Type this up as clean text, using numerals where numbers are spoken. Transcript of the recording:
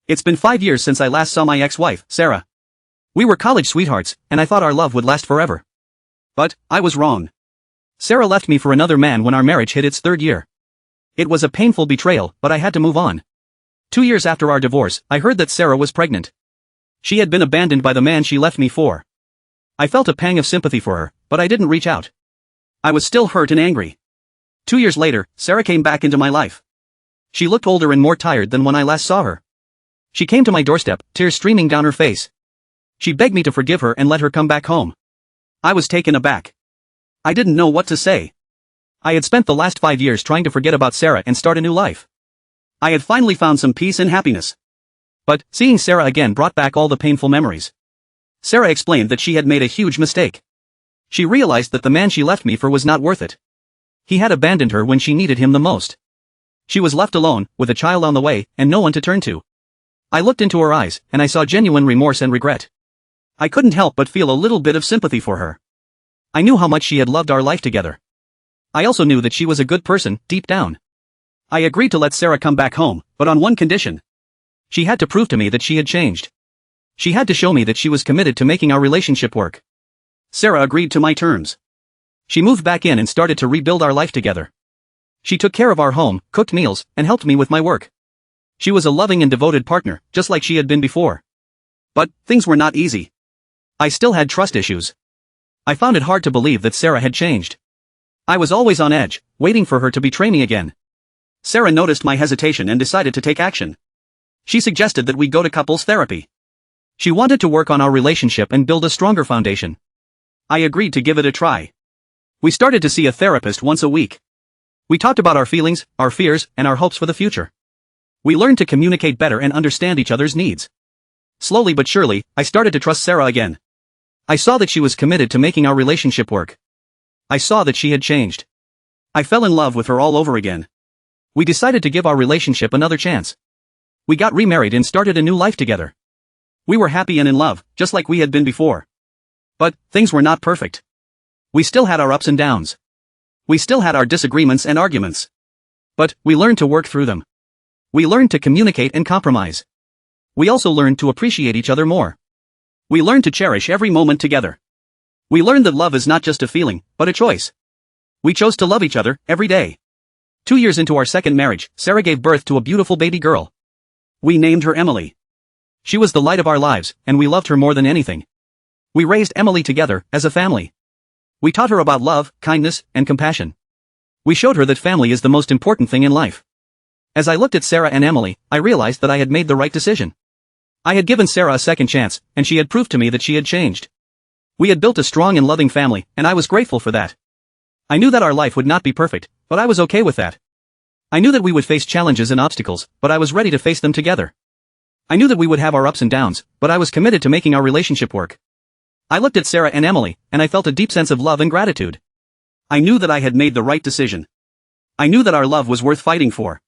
It's been 5 years since I last saw my ex-wife, Sarah. We were college sweethearts, and I thought our love would last forever. But, I was wrong. Sarah left me for another man when our marriage hit its 3rd year. It was a painful betrayal, but I had to move on. 2 years after our divorce, I heard that Sarah was pregnant. She had been abandoned by the man she left me for. I felt a pang of sympathy for her, but I didn't reach out. I was still hurt and angry. 2 years later, Sarah came back into my life. She looked older and more tired than when I last saw her. She came to my doorstep, tears streaming down her face. She begged me to forgive her and let her come back home. I was taken aback. I didn't know what to say. I had spent the last 5 years trying to forget about Sarah and start a new life. I had finally found some peace and happiness. But, seeing Sarah again brought back all the painful memories. Sarah explained that she had made a huge mistake. She realized that the man she left me for was not worth it. He had abandoned her when she needed him the most. She was left alone, with a child on the way, and no one to turn to. I looked into her eyes, and I saw genuine remorse and regret. I couldn't help but feel a little bit of sympathy for her. I knew how much she had loved our life together. I also knew that she was a good person, deep down. I agreed to let Sarah come back home, but on one condition. She had to prove to me that she had changed. She had to show me that she was committed to making our relationship work. Sarah agreed to my terms. She moved back in and started to rebuild our life together. She took care of our home, cooked meals, and helped me with my work. She was a loving and devoted partner, just like she had been before. But, things were not easy. I still had trust issues. I found it hard to believe that Sarah had changed. I was always on edge, waiting for her to betray me again. Sarah noticed my hesitation and decided to take action. She suggested that we go to couples therapy. She wanted to work on our relationship and build a stronger foundation. I agreed to give it a try. We started to see a therapist once a week. We talked about our feelings, our fears, and our hopes for the future. We learned to communicate better and understand each other's needs. Slowly but surely, I started to trust Sarah again. I saw that she was committed to making our relationship work. I saw that she had changed. I fell in love with her all over again. We decided to give our relationship another chance. We got remarried and started a new life together. We were happy and in love, just like we had been before. But, things were not perfect. We still had our ups and downs. We still had our disagreements and arguments. But, we learned to work through them. We learned to communicate and compromise. We also learned to appreciate each other more. We learned to cherish every moment together. We learned that love is not just a feeling, but a choice. We chose to love each other, every day. 2 years into our second marriage, Sarah gave birth to a beautiful baby girl. We named her Emily. She was the light of our lives, and we loved her more than anything. We raised Emily together, as a family. We taught her about love, kindness, and compassion. We showed her that family is the most important thing in life. As I looked at Sarah and Emily, I realized that I had made the right decision. I had given Sarah a second chance, and she had proved to me that she had changed. We had built a strong and loving family, and I was grateful for that. I knew that our life would not be perfect, but I was okay with that. I knew that we would face challenges and obstacles, but I was ready to face them together. I knew that we would have our ups and downs, but I was committed to making our relationship work. I looked at Sarah and Emily, and I felt a deep sense of love and gratitude. I knew that I had made the right decision. I knew that our love was worth fighting for.